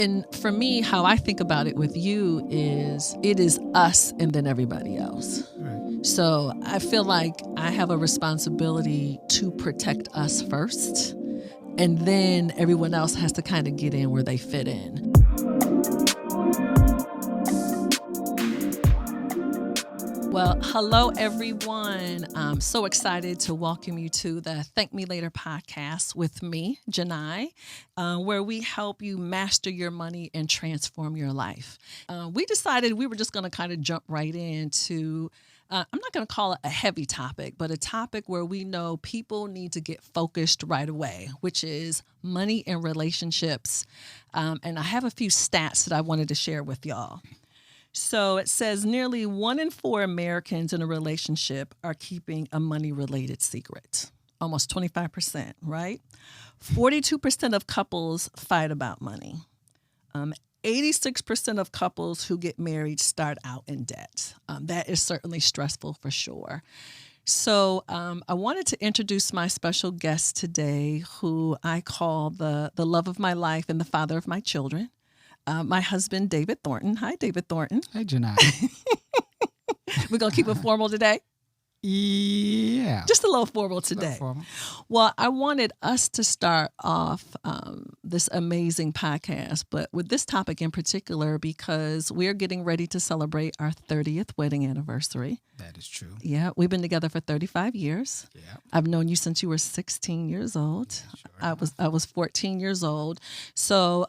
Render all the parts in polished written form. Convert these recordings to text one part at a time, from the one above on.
And for me, how I think about it with you is it is us and then everybody else. Right. So I feel like I have a responsibility to protect us first, and then everyone else has to kind of get in where they fit in. Well, hello, everyone. I'm so excited to welcome you to the Thank Me Later podcast with me, Jini, where we help you master your money and transform your life. We decided we were just going to kind of jump right into, I'm not going to call it a heavy topic, but a topic where we know people need to get focused right away, which is money and relationships. And I have a few stats that I wanted to share with y'all. So it says nearly 1 in 4 Americans in a relationship are keeping a money-related secret. Almost 25%, right? 42% of couples fight about money. 86% of couples who get married start out in debt. That is certainly stressful for sure. So I wanted to introduce my special guest today, who I call the love of my life and the father of my children. My husband, David Thornton. Hi, David Thornton. Hey, Jini. We're going to keep it formal today? Yeah. Just a little formal today. Formal. Well, I wanted us to start off this amazing podcast, but with this topic in particular, because we're getting ready to celebrate our 30th wedding anniversary. That is true. Yeah, we've been together for 35 years. Yeah. I've known you since you were 16 years old. Sure I was 14 years old. So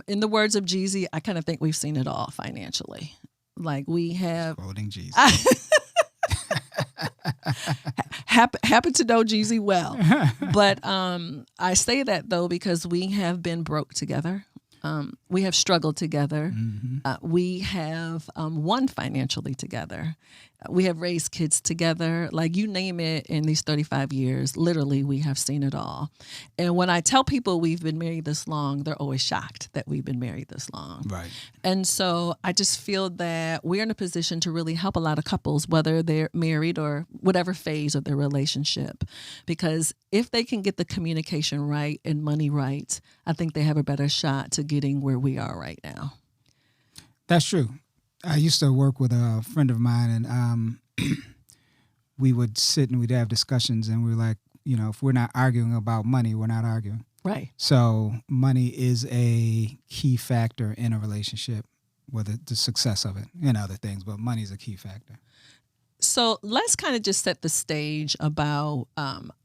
in the words of Jeezy, I kind of think we've seen it all financially. Like we have... Quoting Jesus. Happen to know Jeezy well. But I say that, though, because we have been broke together. We have struggled together. Mm-hmm. We have won financially together. We have raised kids together. Like you name it, in these 35 years, literally, we have seen it all. And when I tell people we've been married this long, they're always shocked that we've been married this long. Right. And so I just feel that we're in a position to really help a lot of couples, whether they're married or whatever phase of their relationship. Because if they can get the communication right and money right, I think they have a better shot to getting where we are right now. That's true. I used to work with a friend of mine, and we would sit and we'd have discussions, and we were like, you know, if we're not arguing about money, we're not arguing. Right. So money is a key factor in a relationship, whether the success of it and other things, but money is a key factor. So let's kind of just set the stage about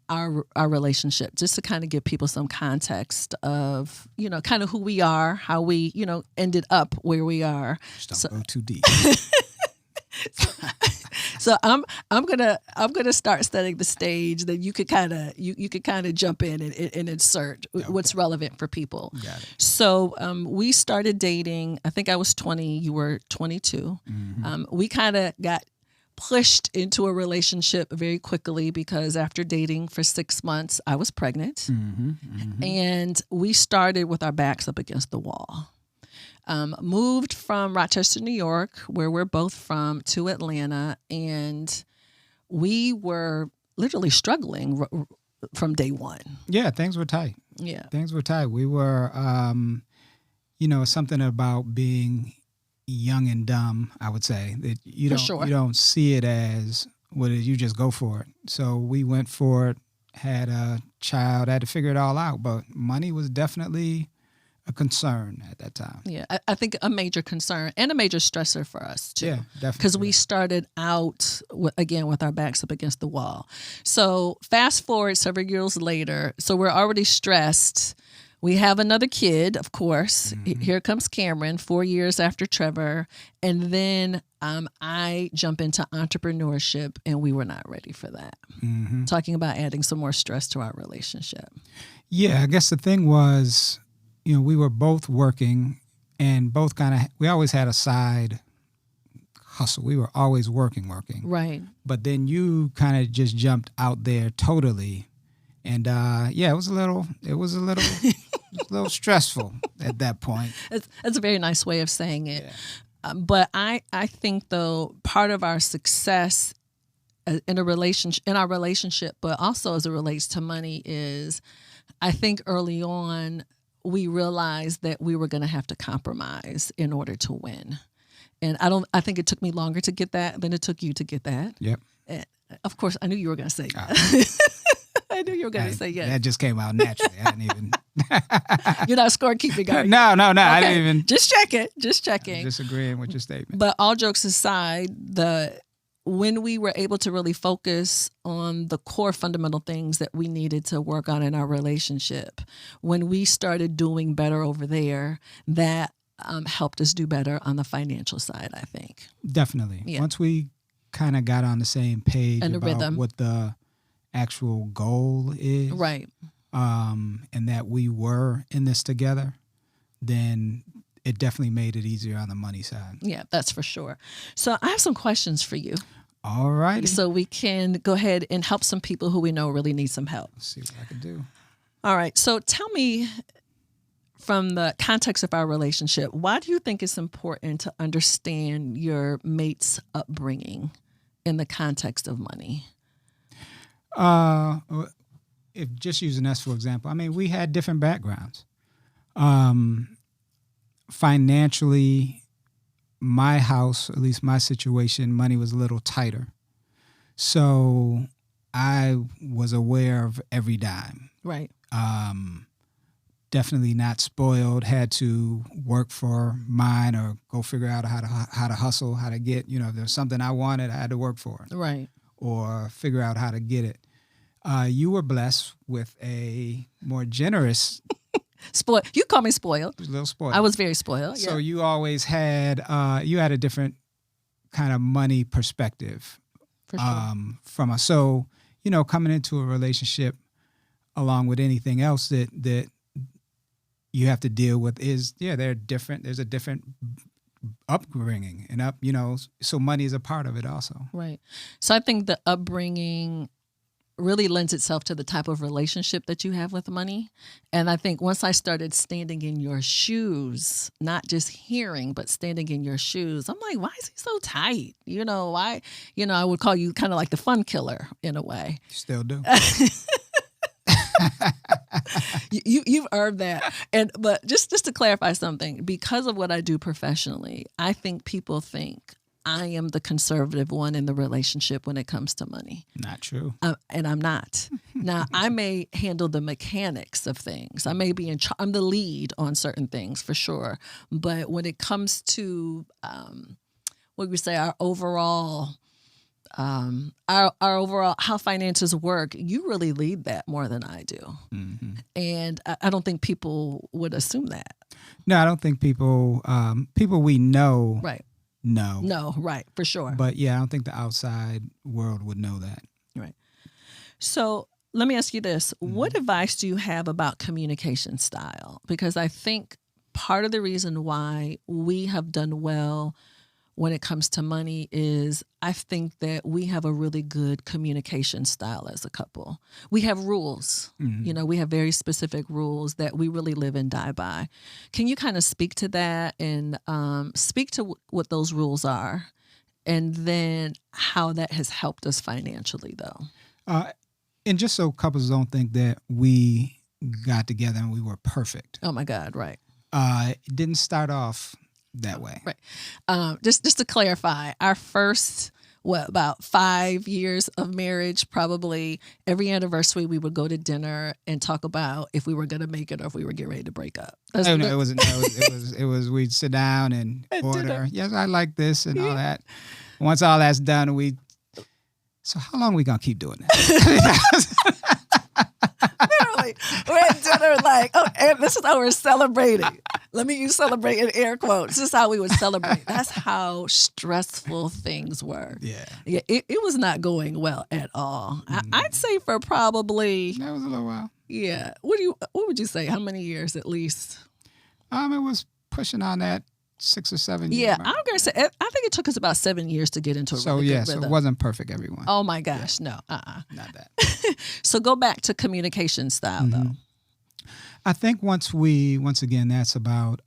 our relationship, just to kind of give people some context of, you know, kind of who we are, how we, you know, ended up where we are. Just don't go too deep. So I'm gonna start setting the stage. That you could kind of you could kind of jump in and insert what's relevant for people. Got it. So we started dating. I think I was 20. You were 22. Mm-hmm. We kind of got pushed into a relationship very quickly because after dating for 6 months, I was pregnant. Mm-hmm. Mm-hmm. And we started with our backs up against the wall. Moved from Rochester, New York, where we're both from, to Atlanta. And we were literally struggling from day one. Yeah, things were tight. Yeah. Things were tight. We were, you know, something about being young and dumb, I would say, that you don't see it as what it is, you just go for it. So we went for it, had a child, had to figure it all out, but money was definitely a concern at that time. Yeah, I think a major concern and a major stressor for us too. Yeah, definitely. Because we started out with our backs up against the wall. So fast forward several years later, so we're already stressed. We have another kid, of course. Mm-hmm. Here comes Cameron, 4 years after Trevor. And then I jump into entrepreneurship, and we were not ready for that. Mm-hmm. Talking about adding some more stress to our relationship. Yeah, I guess the thing was, you know, we were both working and both we always had a side hustle. We were always working. Right. But then you kind of just jumped out there totally. And it was a little stressful at that point. That's a very nice way of saying it. Yeah. But I think, though, part of our success in our relationship, but also as it relates to money, is I think early on we realized that we were going to have to compromise in order to win. And I think it took me longer to get that than it took you to get that. Yep. And of course, I knew you were going to say that. I knew you were going to say yes. That just came out naturally. I didn't even. You're not scorekeeping, are you? No. Okay. I didn't even. Just checking. Disagreeing with your statement. But all jokes aside, when we were able to really focus on the core fundamental things that we needed to work on in our relationship, when we started doing better over there, that helped us do better on the financial side, I think. Definitely. Yeah. Once we kind of got on the same page and the about rhythm. What the actual goal is, right, and that we were in this together, then it definitely made it easier on the money side. Yeah, that's for sure. So I have some questions for you. All right. So we can go ahead and help some people who we know really need some help. Let's see what I can do. All right. So tell me, from the context of our relationship, why do you think it's important to understand your mate's upbringing in the context of money? If just using us for example, I mean, we had different backgrounds. Financially, my house, at least my situation, money was a little tighter. So I was aware of every dime. Right. Definitely not spoiled, had to work for mine or go figure out how to hustle, how to get, if there's something I wanted, I had to work for it. Right. Or figure out how to get it. You were blessed with a more generous... Spoiled. You call me spoiled. A little spoiled. I was very spoiled. So you always had a different kind of money perspective. For sure. From us. So, coming into a relationship along with anything else that you have to deal with they're different. There's a different upbringing and so money is a part of it also. Right. So I think the upbringing really lends itself to the type of relationship that you have with money. And I think once I started standing in your shoes, not just hearing, but standing in your shoes, I'm like, why is he so tight? Why? I would call you kind of like the fun killer in a way. You still do. You've earned that. But just to clarify something, because of what I do professionally, I think people think I am the conservative one in the relationship when it comes to money. Not true. And I'm not. Now, I may handle the mechanics of things. I may be I'm the lead on certain things for sure. But when it comes to, what we say, our overall, how finances work, you really lead that more than I do. Mm-hmm. And I don't think people would assume that. No, I don't think people we know. Right. No, right, for sure. But yeah, I don't think the outside world would know that. Right. So let me ask you this. Mm-hmm. What advice do you have about communication style? Because I think part of the reason why we have done well when it comes to money is I think that we have a really good communication style as a couple. We have rules. Mm-hmm. We have very specific rules that we really live and die by. Can you kind of speak to that and speak to what those rules are and then how that has helped us financially, though? And just so couples don't think that we got together and we were perfect. Oh, my God, right. It didn't start off that way. Right. Just to clarify, our first, about 5 years of marriage, probably every anniversary we would go to dinner and talk about if we were going to make it or if we were getting ready to break up. It was we'd sit down and order. Dinner. Yes, I like this and all that. Once all that's done, so how long are we going to keep doing this? Literally, we're at dinner and this is how we're celebrating. Let me use celebrate in air quotes. This is how we would celebrate. That's how stressful things were. Yeah. It was not going well at all. I'd say for probably... That was a little while. Yeah. What would you say? How many years at least? It was pushing on that 6 or 7 years. Yeah, I'm going to say, I think it took us about 7 years to get into a really good rhythm. So it wasn't perfect, everyone. Oh my gosh, no. Not that. So go back to communication style, though. I think once again, that's about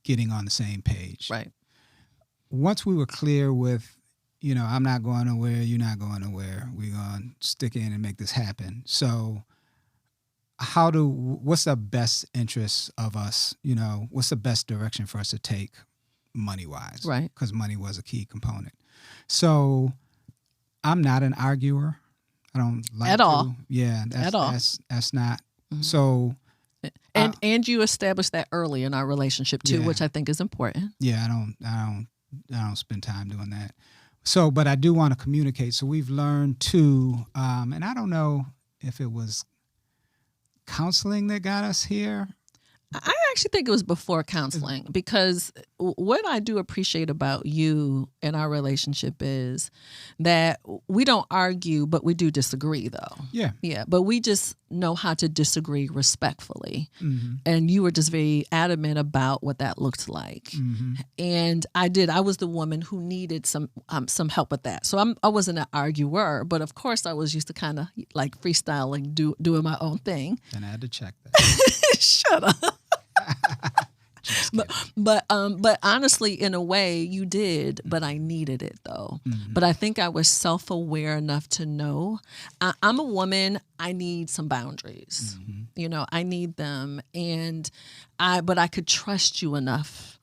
getting on the same page. Right. Once we were clear with, I'm not going nowhere, you're not going nowhere, we're going to stick in and make this happen. So what's the best interest of us? What's the best direction for us to take money-wise? Right. Because money was a key component. So I'm not an arguer. I don't like at all. Yeah, at all. That's not. Mm-hmm. So, and you established that early in our relationship too, which I think is important. Yeah, I don't spend time doing that. So, but I do want to communicate. So we've learned to, and I don't know if it was counseling that got us here. I actually think it was before counseling, because what I do appreciate about you and our relationship is that we don't argue, but we do disagree, though. Yeah. Yeah. But we just know how to disagree respectfully. Mm-hmm. And you were just very adamant about what that looked like. Mm-hmm. And I was the woman who needed some help with that. So I wasn't an arguer, but of course I was used to kind of like freestyling, doing my own thing. And I had to check that. Shut up. But honestly, in a way, you did. But I needed it, though. Mm-hmm. But I think I was self-aware enough to know I'm a woman. I need some boundaries. Mm-hmm. I need them, but I could trust you enough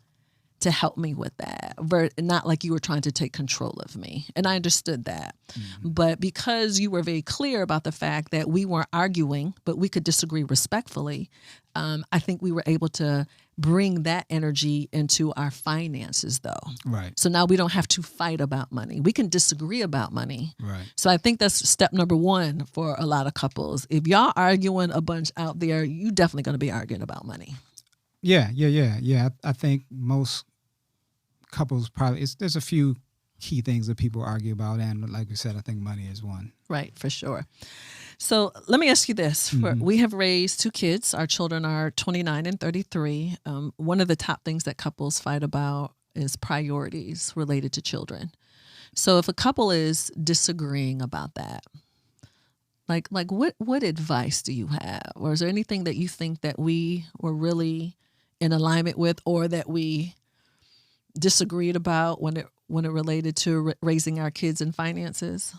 to help me with that. Not like you were trying to take control of me. And I understood that. Mm-hmm. But because you were very clear about the fact that we weren't arguing, but we could disagree respectfully, I think we were able to bring that energy into our finances, though. Right. So now we don't have to fight about money. We can disagree about money. Right. So I think that's step number one for a lot of couples. If y'all arguing a bunch out there, you definitely going to be arguing about money. Yeah. I think most couples there's a few key things that people argue about, and like we said, I think money is one. Right, for sure. So let me ask you this. Mm-hmm. We have raised 2 kids. Our children are 29 and 33. One of the top things that couples fight about is priorities related to children. So if a couple is disagreeing about that, like what advice do you have? Or is there anything that you think that we were really in alignment with, or that we disagreed about when it related to raising our kids and finances?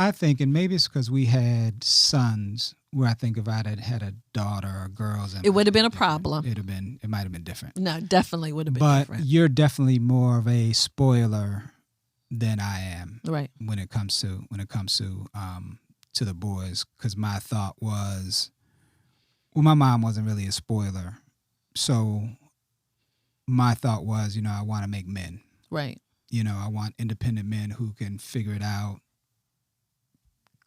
I think, and maybe it's because we had sons, where I think if I'd had a daughter or girls, it would have been a problem. It might have been different. No, definitely would have been different. But you're definitely more of a spoiler than I am, right? When it comes to the boys, because my thought was, well, my mom wasn't really a spoiler, so my thought was, I want to make men. Right. I want independent men who can figure it out,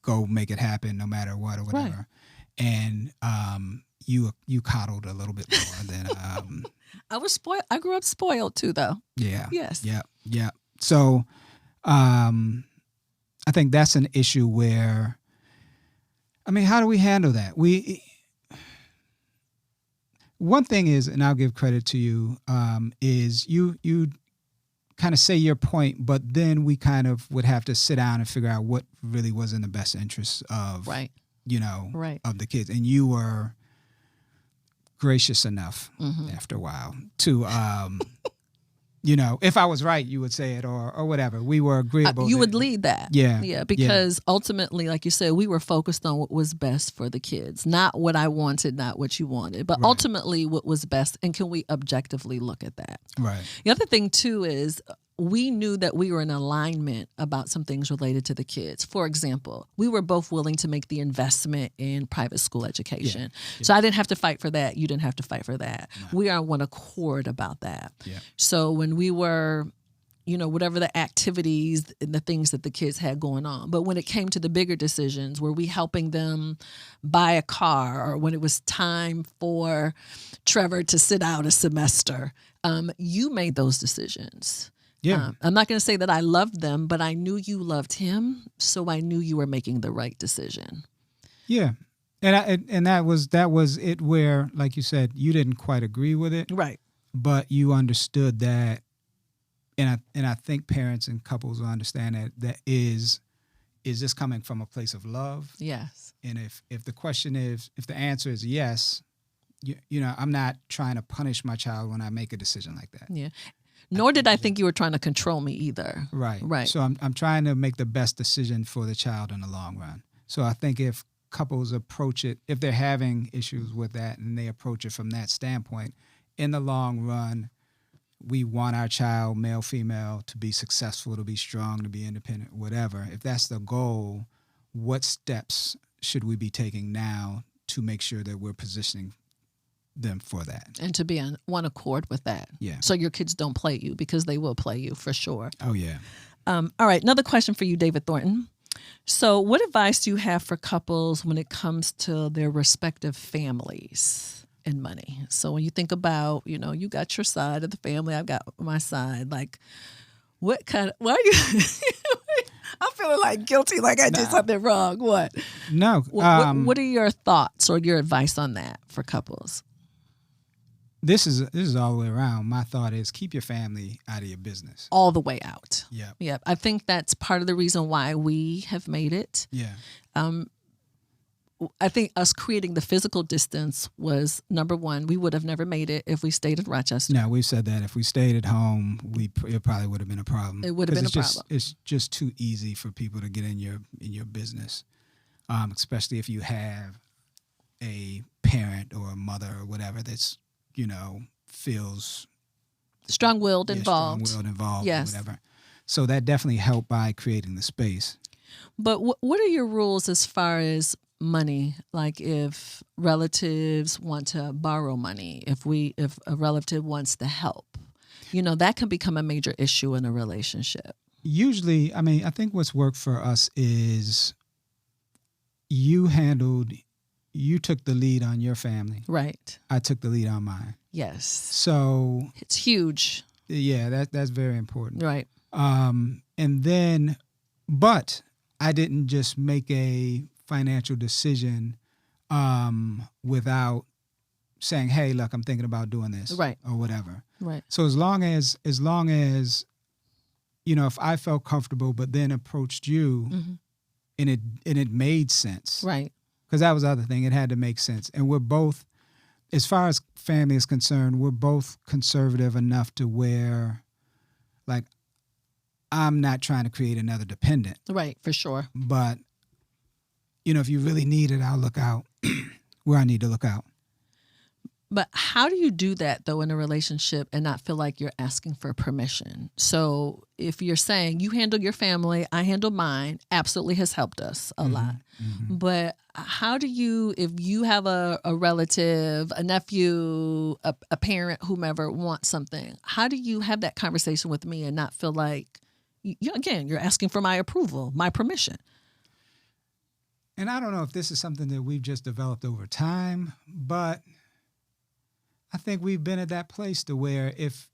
go make it happen no matter what or whatever. Right. And you coddled a little bit more than I was spoiled. I grew up spoiled too, though. Yeah. Yes. Yeah. So I think that's an issue where, how do we handle that? One thing is, and I'll give credit to you, is you kind of say your point, but then we kind of would have to sit down and figure out what really was in the best interest of, right. Of the kids. And you were gracious enough after a while to, if I was right, you would say it or whatever. We were agreeable. You would lead that. Yeah. Because ultimately, like you said, we were focused on what was best for the kids, not what I wanted, not what you wanted, but ultimately what was best. And can we objectively look at that? Right. The other thing too is we knew that we were in alignment about some things related to the kids. For example, we were both willing to make the investment in private school education. Yeah. So I didn't have to fight for that. You didn't have to fight for that. No. We are on one accord about that. Yeah. So when we were, whatever the activities and the things that the kids had going on. But when it came to the bigger decisions, were we helping them buy a car, or when it was time for Trevor to sit out a semester, you made those decisions. Yeah. I'm not going to say that I loved them, but I knew you loved him, so I knew you were making the right decision. Yeah. And that was it, where, like you said, you didn't quite agree with it. Right. But you understood that, and I think parents and couples will understand that is this coming from a place of love? Yes. And if the question is, if the answer is yes, I'm not trying to punish my child when I make a decision like that. Yeah. Nor did I think you were trying to control me either. Right. So I'm trying to make the best decision for the child in the long run. So I think if couples approach it, if they're having issues with that and they approach it from that standpoint, in the long run, we want our child, male, female, to be successful, to be strong, to be independent, whatever. If that's the goal, what steps should we be taking now to make sure that we're positioning them for that? And to be on one accord with that. Yeah. So your kids don't play you, because they will play you for sure. Oh, yeah. All right. Another question for you, David Thornton. So what advice do you have for couples when it comes to their respective families and money? So when you think about, you know, you got your side of the family, I've got my side, like why are you, I'm feeling like guilty, like I did something wrong. What? No. What are your thoughts or your advice on that for couples? This is all the way around. My thought is keep your family out of your business. All the way out. Yeah. Yeah. I think that's part of the reason why we have made it. Yeah. I think us creating the physical distance was number one. We would have never made it if we stayed in Rochester. No, we've said that if we stayed at home, it probably would have been a problem. It would have been a problem. It's just too easy for people to get in your business, especially if you have a parent or a mother or whatever that's, you know, feels strong-willed, involved. Yes. Or whatever. So that definitely helped by creating the space. But what are your rules as far as money? Like if relatives want to borrow money, if a relative wants to help, you know, that can become a major issue in a relationship. Usually, I mean, I think what's worked for us is you took the lead on your family. Right. I took the lead on mine. Yes. So it's huge. Yeah, that's very important. Right. And then, but I didn't just make a financial decision without saying, hey, look, I'm thinking about doing this. Right. Or whatever. Right. So as long as, you know, if I felt comfortable but then approached you and it made sense. Right. Because that was the other thing. It had to make sense. And we're both, as far as family is concerned, we're both conservative enough to where, like, I'm not trying to create another dependent. Right, for sure. But, you know, if you really need it, I'll look out where I need to look out. But how do you do that, though, in a relationship and not feel like you're asking for permission? So if you're saying you handle your family, I handle mine, absolutely has helped us a lot. Mm-hmm. But how do you, if you have a relative, a nephew, a parent, whomever wants something, how do you have that conversation with me and not feel like, you're asking for my approval, my permission? And I don't know if this is something that we've just developed over time, but I think we've been at that place to where if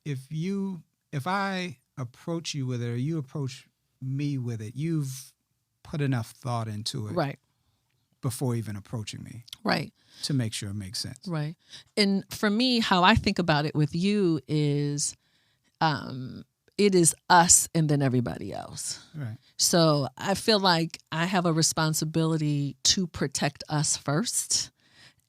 I approach you with it or you approach me with it, you've put enough thought into it. Right. Before even approaching me. Right. To make sure it makes sense. Right. And for me, how I think about it with you is it is us and then everybody else. Right. So I feel like I have a responsibility to protect us first.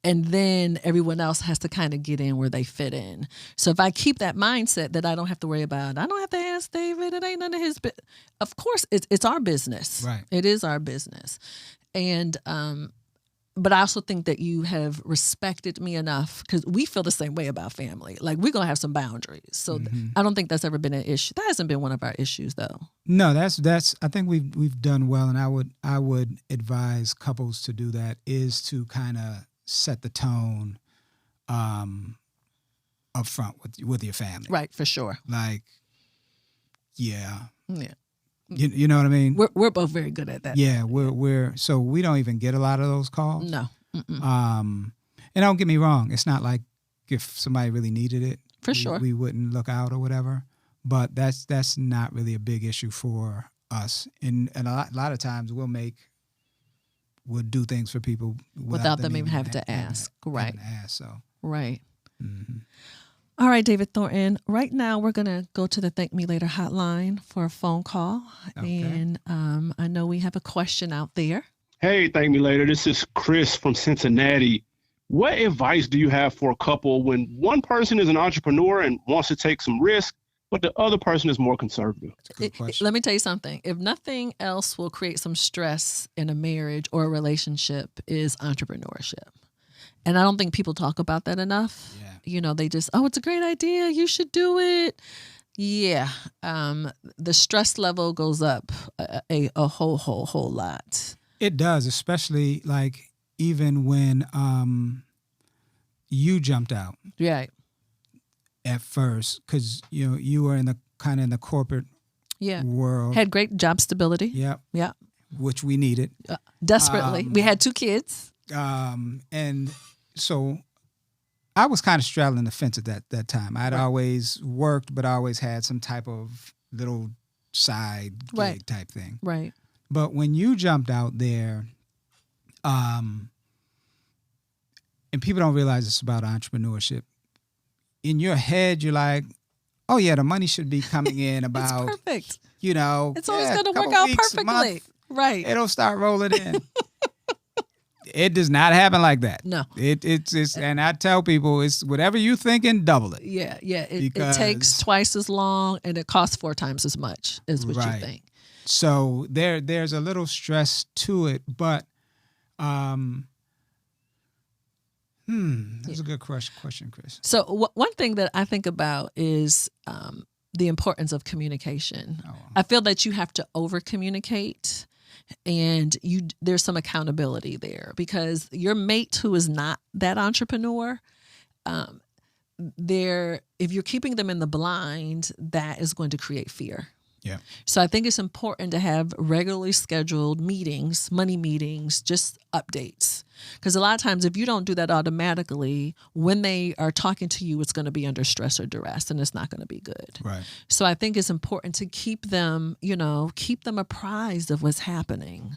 And then everyone else has to kind of get in where they fit in. So if I keep that mindset that I don't have to worry about, I don't have to ask David, it ain't none of his business. Of course, it's our business. Right. It is our business. And, but I also think that you have respected me enough because we feel the same way about family. Like we're going to have some boundaries. So I don't think that's ever been an issue. That hasn't been one of our issues though. No, that's, I think we've done well. And I would advise couples to do that, is to kind of set the tone up front with your family. Right, for sure. Like, yeah. Yeah. You know what I mean? We're both very good at that. Yeah, so we don't even get a lot of those calls. No. And don't get me wrong, it's not like if somebody really needed it, sure, we wouldn't look out or whatever. But that's not really a big issue for us. And a lot of times we'll do things for people without them even having to ask. Right. So. Right. Mm-hmm. All right, David Thornton. Right now, we're going to go to the Thank Me Later hotline for a phone call. Okay. And I know we have a question out there. Hey, Thank Me Later. This is Chris from Cincinnati. What advice do you have for a couple when one person is an entrepreneur and wants to take some risk, but the other person is more conservative. Good question. Let me tell you something. If nothing else will create some stress in a marriage or a relationship is entrepreneurship. And I don't think people talk about that enough. Yeah. You know, they just, it's a great idea. You should do it. Yeah. The stress level goes up a whole lot. It does, especially like even when you jumped out. Right. At first, because you were in the corporate world. Had great job stability. Yep. Yeah. Which we needed. Desperately. We had 2 kids. And so I was kind of straddling the fence at that time. I'd always worked, but I always had some type of little side gig type thing. Right. But when you jumped out there, and people don't realize it's about entrepreneurship, in your head, you're like, oh, yeah, the money should be coming in about, it's perfect. It's always going to work out perfectly. Right. It'll start rolling in. It does not happen like that. No. It's and I tell people, it's whatever you thinking, double it. Yeah. It takes twice as long and it costs 4 times as much is what you think. So there's a little stress to it, but that's a good question, Chris. So one thing that I think about is the importance of communication. Oh. I feel that you have to over-communicate, and there's some accountability there because your mate who is not that entrepreneur, if you're keeping them in the blind, that is going to create fear. Yeah. So I think it's important to have regularly scheduled meetings, money meetings, just updates. Because a lot of times if you don't do that automatically, when they are talking to you, it's going to be under stress or duress and it's not going to be good. Right. So I think it's important to keep them apprised of what's happening.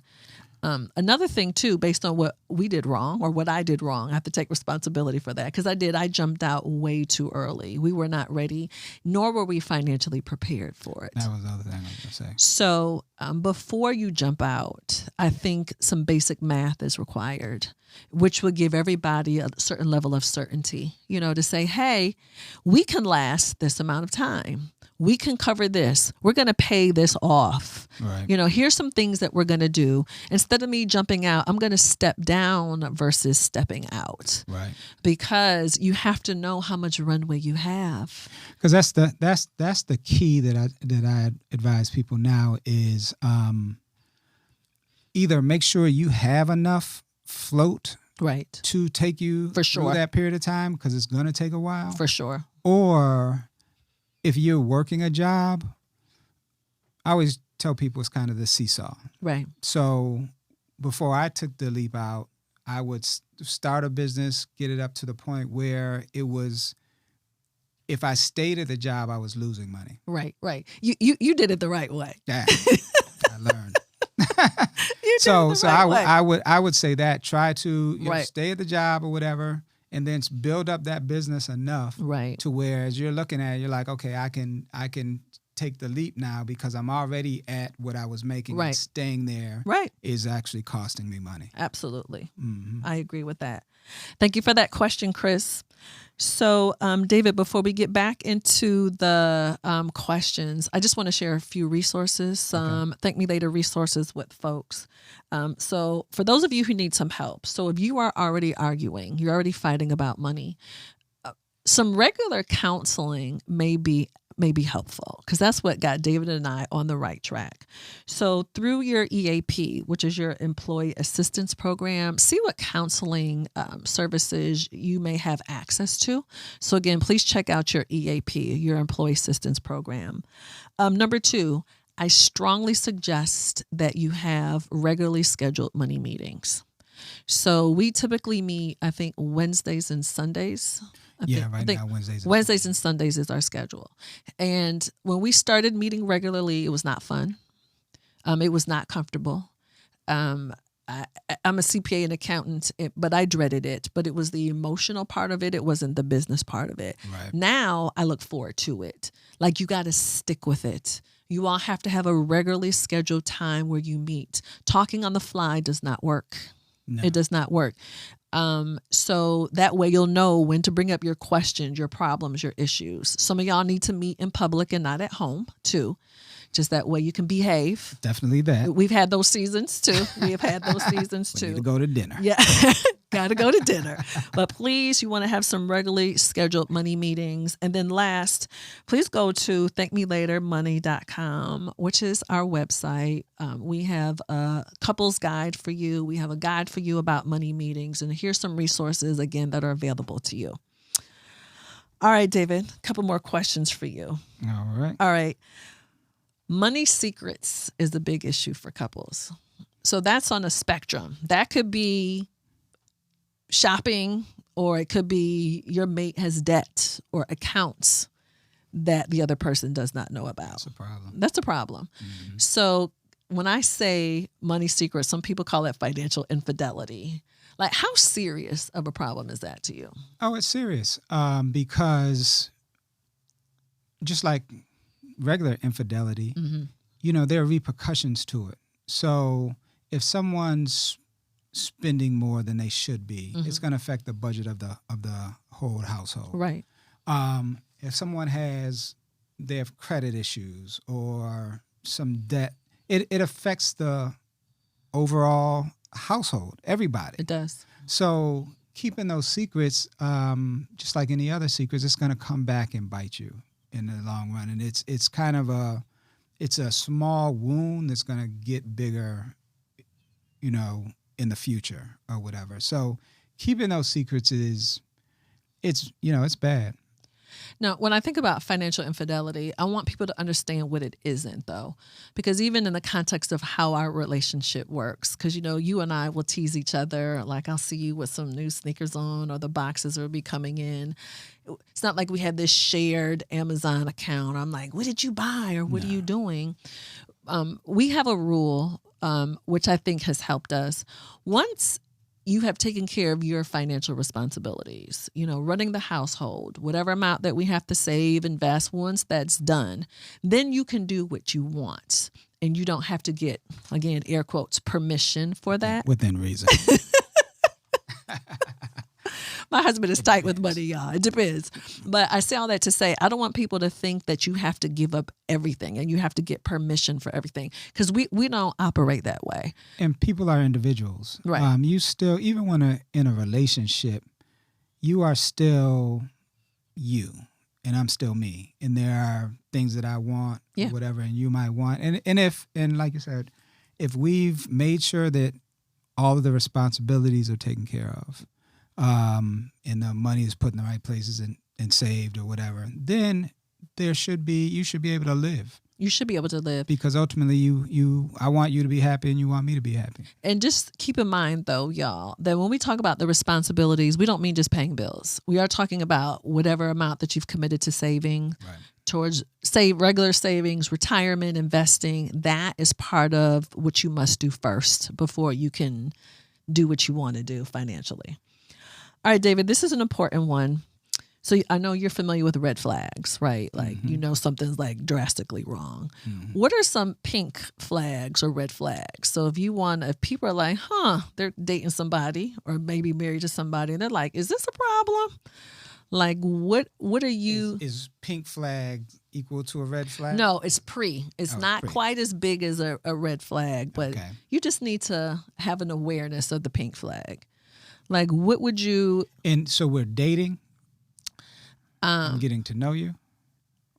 Another thing, too, based on what we did wrong or what I did wrong, I have to take responsibility for that because I jumped out way too early. We were not ready, nor were we financially prepared for it. That was the other thing I was going to say. So before you jump out, I think some basic math is required, which would give everybody a certain level of certainty, to say, hey, we can last this amount of time. We can cover this. We're going to pay this off. Right. Here's some things that we're going to do. Instead of me jumping out, I'm going to step down versus stepping out. Right. Because you have to know how much runway you have. Because that's the key that I advise people now is either make sure you have enough float to take you through that period of time because it's going to take a while. For sure. Or if you're working a job, I always tell people it's kind of the seesaw. Right. So before I took the leap out, I would start a business, get it up to the point where it was, if I stayed at the job, I was losing money. Right. You did it the right way. Yeah, I learned. I would say that try to stay at the job or whatever. And then build up that business enough to where as you're looking at it, you're like, okay, I can take the leap now because I'm already at what I was making. And staying there is actually costing me money. Absolutely. Mm-hmm. I agree with that. Thank you for that question, Chris. So, David, before we get back into the questions, I just want to share a few resources, Thank Me Later resources with folks. So for those of you who need some help, so if you are already arguing, you're already fighting about money, some regular counseling may be helpful because that's what got David and I on the right track. So through your EAP, which is your Employee Assistance Program, see what counseling services you may have access to. So again, please check out your EAP, your Employee Assistance Program. Number 2, I strongly suggest that you have regularly scheduled money meetings. So we typically meet, I think, Wednesdays and Sundays. Now Wednesdays and Sundays is our schedule. And when we started meeting regularly, it was not fun. It was not comfortable. I'm a CPA and accountant, but I dreaded it. But it was the emotional part of it. It wasn't the business part of it. Right. Now I look forward to it. Like you got to stick with it. You all have to have a regularly scheduled time where you meet. Talking on the fly does not work. No. It does not work. So that way you'll know when to bring up your questions, your problems, your issues. Some of y'all need to meet in public and not at home too. Just that way you can behave. Definitely that. We've had those seasons too. We have had those seasons too. We need to go to dinner. Yeah, got to go to dinner. But please, you want to have some regularly scheduled money meetings. And then last, please go to thankmelatermoney.com, which is our website. We have a couples guide for you. We have a guide for you about money meetings. And here's some resources, again, that are available to you. All right, David, a couple more questions for you. All right. All right. Money secrets is a big issue for couples. So that's on a spectrum. That could be shopping, or it could be your mate has debt or accounts that the other person does not know about. That's a problem. That's a problem. Mm-hmm. So when I say money secrets, some people call it financial infidelity. Like, how serious of a problem is that to you? Oh, it's serious because just like regular infidelity, there are repercussions to it. So if someone's spending more than they should be, it's going to affect the budget of the whole household. Right. If someone they have credit issues or some debt, it affects the overall household, everybody. It does. So keeping those secrets, just like any other secrets, it's going to come back and bite you in the long run. And it's kind of a small wound that's going to get bigger, in the future or whatever. So keeping those secrets it's bad. Now, when I think about financial infidelity, I want people to understand what it isn't, though, because even in the context of how our relationship works, because, you and I will tease each other, like I'll see you with some new sneakers on or the boxes will be coming in. It's not like we have this shared Amazon account. I'm like, what did you buy or what are you doing? We have a rule, which I think has helped us. Once you have taken care of your financial responsibilities, running the household, whatever amount that we have to save, invest, once that's done, then you can do what you want. And you don't have to get, again, air quotes, permission for that. Within reason. My husband is tight with money, y'all. It depends. But I say all that to say, I don't want people to think that you have to give up everything and you have to get permission for everything, because we don't operate that way. And people are individuals. Right. You still, even when in a relationship, you are still you and I'm still me. And there are things that I want, or whatever, and you might want. And like you said, if we've made sure that all of the responsibilities are taken care of, and the money is put in the right places and saved or whatever, then you should be able to live. You should be able to live. Because ultimately I want you to be happy and you want me to be happy. And just keep in mind, though, y'all, that when we talk about the responsibilities, we don't mean just paying bills. We are talking about whatever amount that you've committed to saving towards, say, regular savings, retirement, investing. That is part of what you must do first before you can do what you want to do financially. All right, David, this is an important one. So I know you're familiar with red flags, right? Like, something's like drastically wrong. Mm-hmm. What are some pink flags or red flags? So if people are like, they're dating somebody or maybe married to somebody and they're like, is this a problem? Like, what are you? Is pink flag equal to a red flag? No, it's It's not quite as big as a red flag, but you just need to have an awareness of the pink flag. Like, what would you? And so we're dating. I'm getting to know you.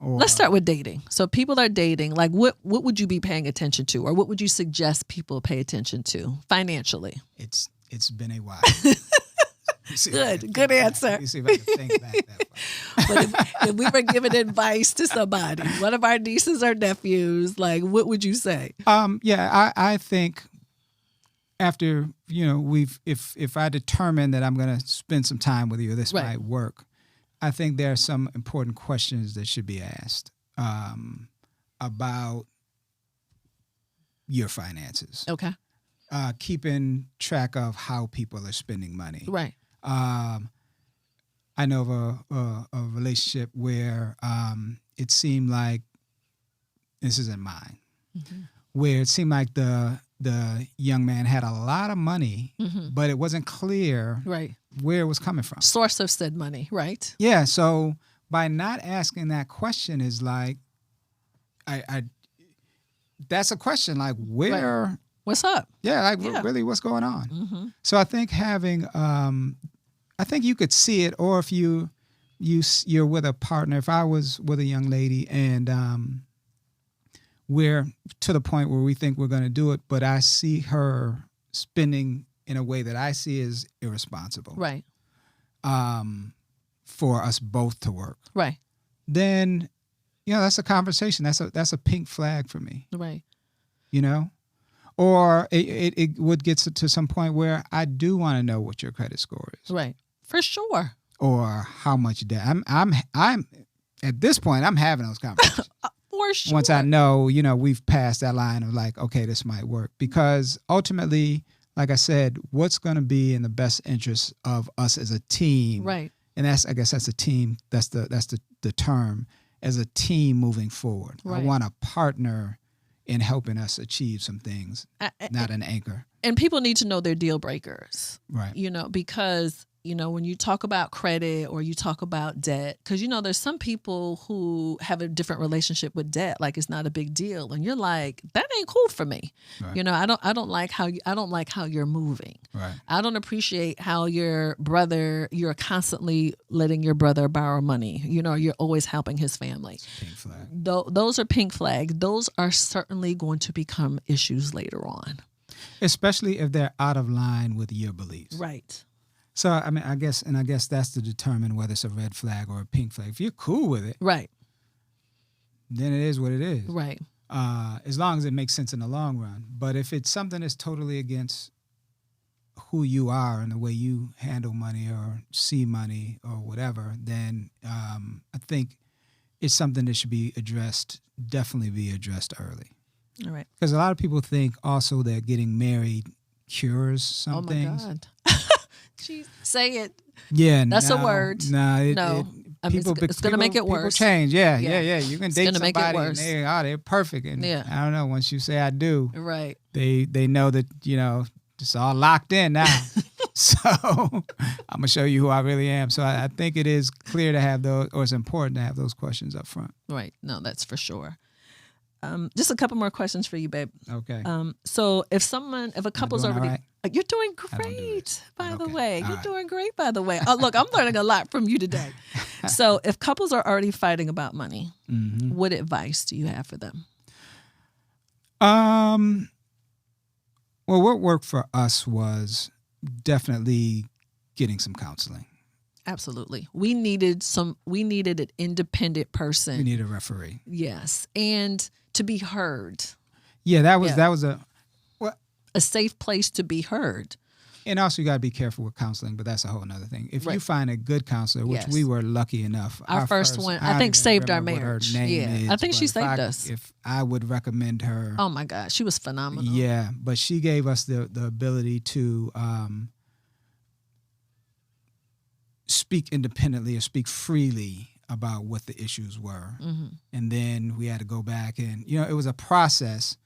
Or let's start with dating. So people are dating. Like, what would you be paying attention to, or what would you suggest people pay attention to financially? It's been a while. Good answer. Let me see if I can think back that far. But if we were giving advice to somebody, one of our nieces or nephews, like, what would you say? I think. After, if I determine that I'm going to spend some time with you, this might work, I think there are some important questions that should be asked about your finances. Okay. Keeping track of how people are spending money. Right. I know of a relationship where it seemed like, this isn't mine, where it seemed like the young man had a lot of money, but it wasn't clear where it was coming from. Source of said money, right? Yeah. So by not asking that question is like, that's a question like where. Right. What's up? Yeah, really, what's going on? Mm-hmm. So I think having, I think you could see it, or if you're with a partner. If I was with a young lady and we're to the point where we think we're going to do it, but I see her spending in a way that I see as irresponsible, right? For us both to work, right? Then, that's a conversation. That's a pink flag for me, right? Or it would get to some point where I do want to know what your credit score is. Right. For sure. Or how much debt. I'm at this point, I'm having those conversations. For sure. Once I know, we've passed that line of like, okay, this might work. Because ultimately, like I said, what's going to be in the best interest of us as a team. Right. And I guess that's a team. That's the term, as a team moving forward. Right. I want a partner in helping us achieve some things, not an anchor. And people need to know their deal breakers. Right. Because, when you talk about credit or you talk about debt, because, there's some people who have a different relationship with debt, like it's not a big deal. And you're like, that ain't cool for me. Right. I don't like how you're moving. Right. I don't appreciate how you're constantly letting your brother borrow money. You're always helping his family. Pink flag. Those are pink flags. Those are certainly going to become issues later on. Especially if they're out of line with your beliefs. Right. So, I guess that's to determine whether it's a red flag or a pink flag. If you're cool with it, right, then it is what it is. Right. As long as it makes sense in the long run. But if it's something that's totally against who you are and the way you handle money or see money or whatever, then I think it's something that should be definitely be addressed early. All right. Because a lot of people think also that getting married cures some things. Oh, my God. Jeez. Say it. Yeah. That's a word. No. It's going to make it worse. People change. Yeah. You can date somebody make it worse. And they're perfect. And I don't know, once you say I do, right, they know that, it's all locked in now. So I'm going to show you who I really am. So I think it is clear to have those, or it's important to have those questions up front. Right. No, that's for sure. Just a couple more questions for you, babe. Okay. So if a couple's already, right? You're doing great, by the way. You're doing great, by the way. Oh, look, I'm learning a lot from you today. So if couples are already fighting about money, what advice do you have for them? Well, what worked for us was definitely getting some counseling. Absolutely. We needed an independent person. We need a referee. Yes. And to be heard. Yeah, that was a safe place to be heard. And also you got to be careful with counseling, but that's a whole nother thing. If you find a good counselor, which we were lucky enough. Our first one, I think, saved our marriage. I think she saved us. If I would recommend her. Oh my God, she was phenomenal. Yeah, but she gave us the ability to speak independently or speak freely about what the issues were. Mm-hmm. And then we had to go back and, it was a process,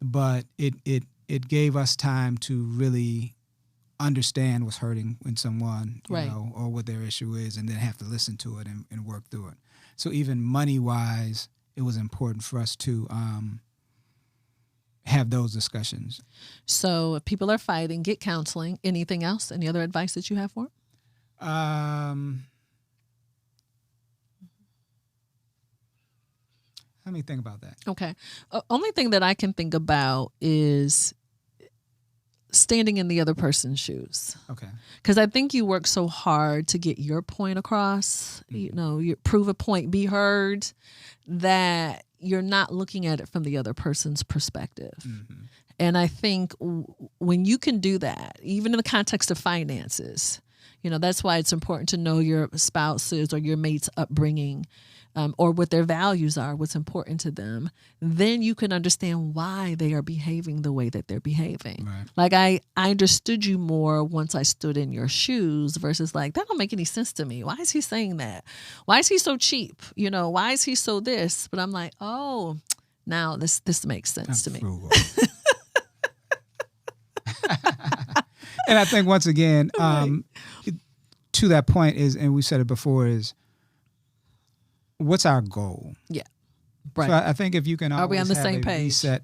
but it gave us time to really understand what's hurting in someone, you know, or what their issue is, and then have to listen to it and work through it. So even money-wise, it was important for us to have those discussions. So if people are fighting, get counseling. Anything else? Any other advice that you have for them? Let me think about that. Okay. Only thing that I can think about is standing in the other person's shoes. Okay. Because I think you work so hard to get your point across, you prove a point, be heard, that you're not looking at it from the other person's perspective. Mm-hmm. And I think when you can do that, even in the context of finances, that's why it's important to know your spouse's or your mate's upbringing, or what their values are, what's important to them. Then you can understand why they are behaving the way that they're behaving. Right. Like I understood you more once I stood in your shoes versus like, that don't make any sense to me. Why is he saying that? Why is he so cheap? Why is he so this? But I'm like, oh, Now this makes sense to me. Frugal. And I think once again, to that point is, and we said it before, is what's our goal? Yeah. Right. So I think if you can always Are we on the have same a page? reset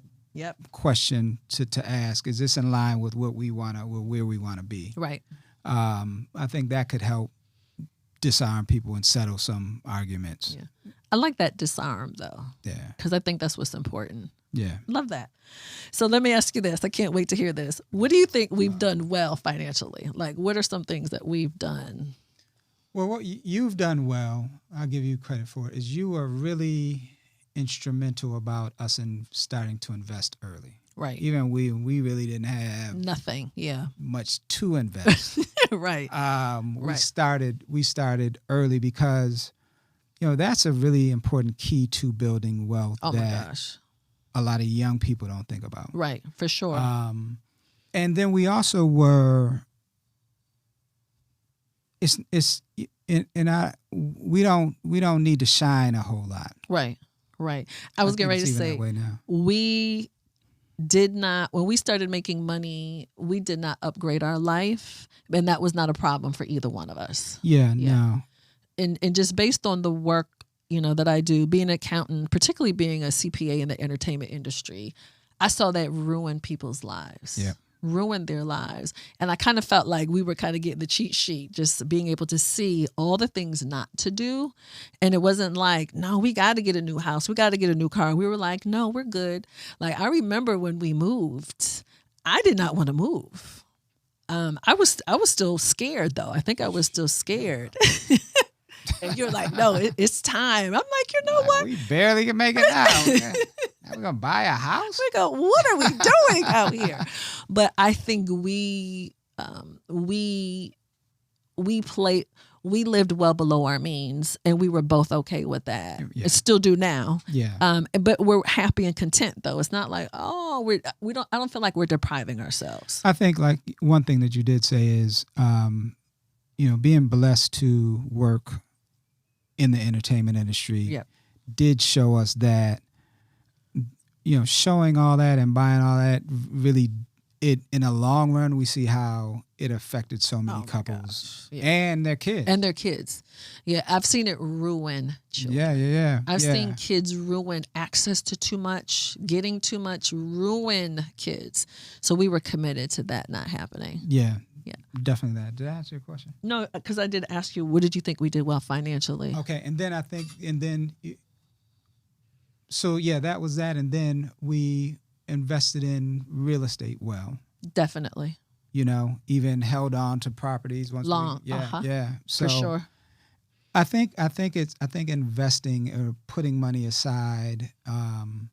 question to ask, is this in line with what we want to, where we want to be? Right. I think that could help disarm people and settle some arguments. Yeah. I like that disarm though. Yeah. Because I think that's what's important. Yeah. Love that. So let me ask you this. I can't wait to hear this. What do you think we've done well financially? Like, what are some things that we've done? Well, what you've done well, I'll give you credit for it, is you were really instrumental about us in starting to invest early. Right. Even we really didn't have nothing. Yeah. Much to invest. Right. We started early because, that's a really important key to building wealth. Oh my gosh. A lot of young people don't think about. Right, for sure. And then we also were. We don't need to shine a whole lot. Right. I was getting ready to say we did not, when we started making money, we did not upgrade our life, and that was not a problem for either one of us. Yeah. No. And just based on the work, that I do, being an accountant, particularly being a CPA in the entertainment industry, I saw that ruin people's lives. Yeah. Ruin their lives. And I kind of felt like we were kind of getting the cheat sheet, just being able to see all the things not to do. And it wasn't like, no, we got to get a new house. We got to get a new car. We were like, no, we're good. Like, I remember when we moved, I did not want to move. I was still scared though. I think I was still scared. And you're like, no, it's time. I'm like, what? We barely can make it now. Now we're going to buy a house? We go, what are we doing out here? But I think we lived well below our means, and we were both okay with that. Yeah. It still do now. Yeah. But we're happy and content though. It's not like, I don't feel like we're depriving ourselves. I think like one thing that you did say is, being blessed to work in the entertainment industry did show us that, showing all that and buying all that really, in the long run, we see how it affected so many couples and their kids. Yeah, I've seen it ruin children. Yeah. I've seen kids ruin access to too much, getting too much, ruin kids. So we were committed to that not happening. Yeah. Yeah, definitely that. Did I answer your question? No, because I did ask you, what did you think we did well financially? Okay, and then that was that. And then we invested in real estate well. Definitely. Even held on to properties once. Yeah. So for sure. I think investing or putting money aside, and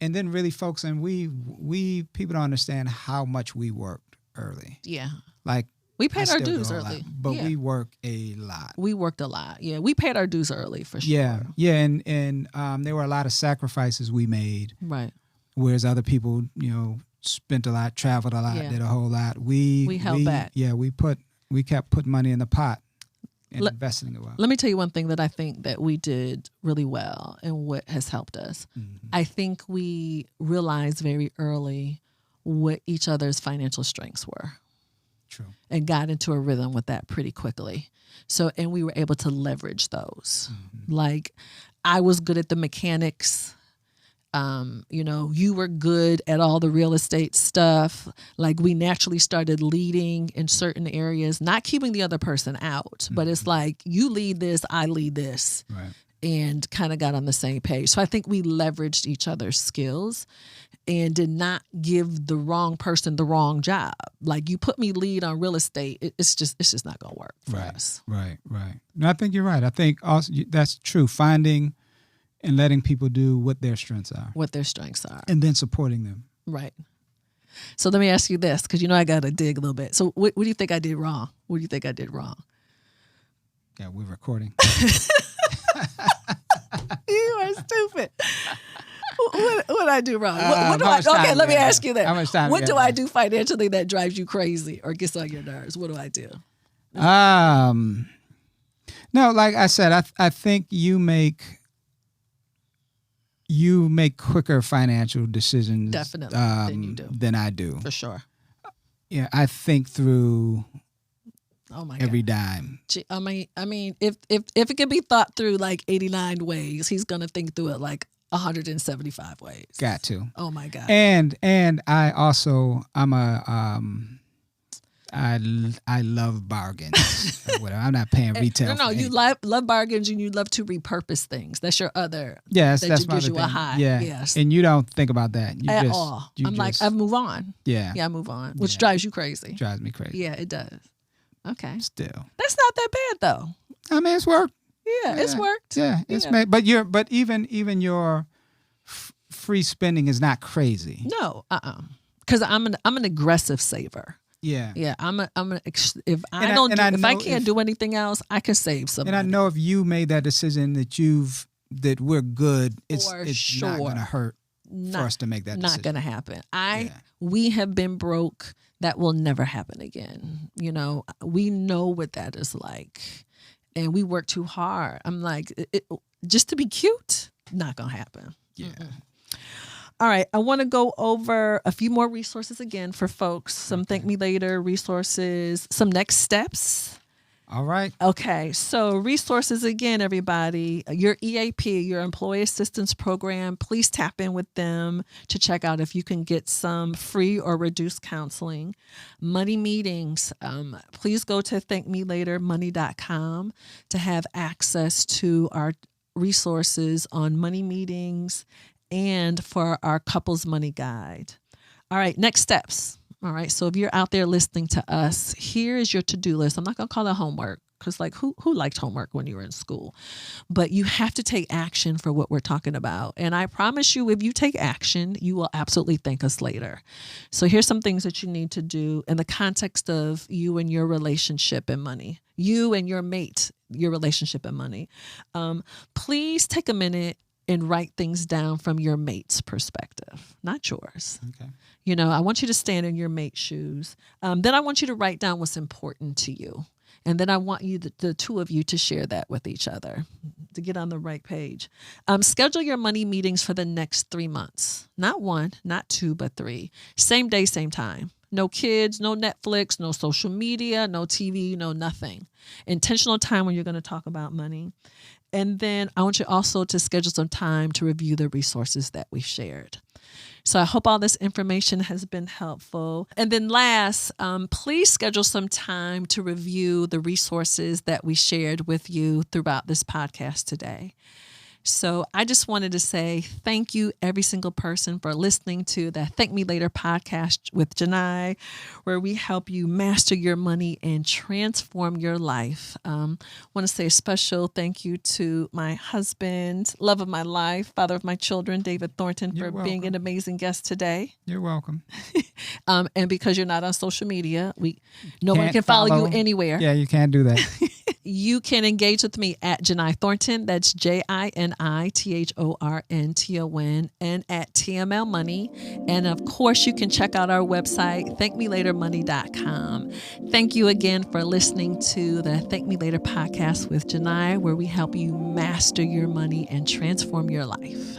then really focusing. We people don't understand how much we worked early. Yeah. Like we paid our dues early. But we work a lot. We worked a lot. Yeah. We paid our dues early for sure. Yeah. Yeah. And there were a lot of sacrifices we made. Right. Whereas other people, spent a lot, traveled a lot, did a whole lot. We held back. Yeah. We kept putting money in the pot and investing it well. Let me tell you one thing that I think that we did really well and what has helped us. Mm-hmm. I think we realized very early what each other's financial strengths were. True. And got into a rhythm with that pretty quickly. So, and we were able to leverage those. Mm-hmm. Like, I was good at the mechanics. You were good at all the real estate stuff. Like, we naturally started leading in certain areas, not keeping the other person out, but it's like, you lead this, I lead this. Right. And kind of got on the same page. So I think we leveraged each other's skills and did not give the wrong person the wrong job. Like, you put me lead on real estate, it's just not going to work for us. Right. No, I think you're right. I think also that's true. Finding and letting people do what their strengths are. And then supporting them. Right. So let me ask you this, because I got to dig a little bit. So what do you think I did wrong? What do you think I did wrong? Yeah, we're recording. You are stupid. What I do wrong? Let me ask you that. How much time? What do I do financially that drives you crazy or gets on your nerves? What do I do? No, like I said, I think you you make quicker financial decisions definitely than you do. Than I do. For sure. Yeah, I think through every God. dime. I mean, if it can be thought through like 89 ways, he's gonna think through it like 175 ways. Got to. Oh my God. And I also I love bargains. Whatever. I'm not paying retail. No, you love bargains, and you love to repurpose things. That's your other. Yes, that's my gives you thing. A high. Yeah. Yes. And you don't think about that At all. I move on. Yeah. Yeah, I move on, which drives you crazy. Drives me crazy. Yeah, it does. Okay. Still. That's not that bad though. I mean, it's worked. Yeah, it's worked. Yeah, it's made. But even your free spending is not crazy. No, because I'm an aggressive saver. Yeah, yeah. If I can't do anything else, I can save some. And I know if you made that decision that we're good, it's sure. not going to hurt for us to make that decision. Not going to happen. We have been broke. That will never happen again. You know, we know what that is like, and we work too hard. I'm like, just to be cute, not going to happen. Yeah. Mm-mm. All right, I want to go over a few more resources again for folks. Some Thank Me Later resources, some next steps. All right. Okay, so resources again, everybody. Your EAP, your Employee Assistance Program, please tap in with them to check out if you can get some free or reduced counseling. Money meetings, please go to thankmelatermoney.com to have access to our resources on money meetings and for our couples money guide. All right, next steps. All right, so if you're out there listening to us, here is your to-do list. I'm not going to call it homework because like who liked homework when you were in school? But you have to take action for what we're talking about. And I promise you, if you take action, you will absolutely thank us later. So here's some things that you need to do in the context of you and your relationship and money. You and your mate, your relationship and money. Please take a minute and write things down from your mate's perspective, not yours. Okay. You know, I want you to stand in your mate's shoes. Then I want you to write down what's important to you. And then I want you, the two of you, to share that with each other to get on the right page. Schedule your money meetings for the next 3 months. Not 1, not 2, but 3. Same day, same time. No kids, no Netflix, no social media, no TV, no nothing. Intentional time when you're going to talk about money. And then I want you also to schedule some time to review the resources that we've shared. So I hope all this information has been helpful. And then last, please schedule some time to review the resources that we shared with you throughout this podcast today. So I just wanted to say thank you, every single person, for listening to the Thank Me Later podcast with Jini, where we help you master your money and transform your life. I want to say a special thank you to my husband, love of my life, father of my children, David Thornton, for being an amazing guest today. You're welcome. And because you're not on social media, no one can follow you anywhere. Yeah, you can't do that. You can engage with me at Jini Thornton. That's JiniThornton, and at TML Money. And of course, you can check out our website, thankmelatermoney.com. Thank you again for listening to the Thank Me Later podcast with Jini, where we help you master your money and transform your life.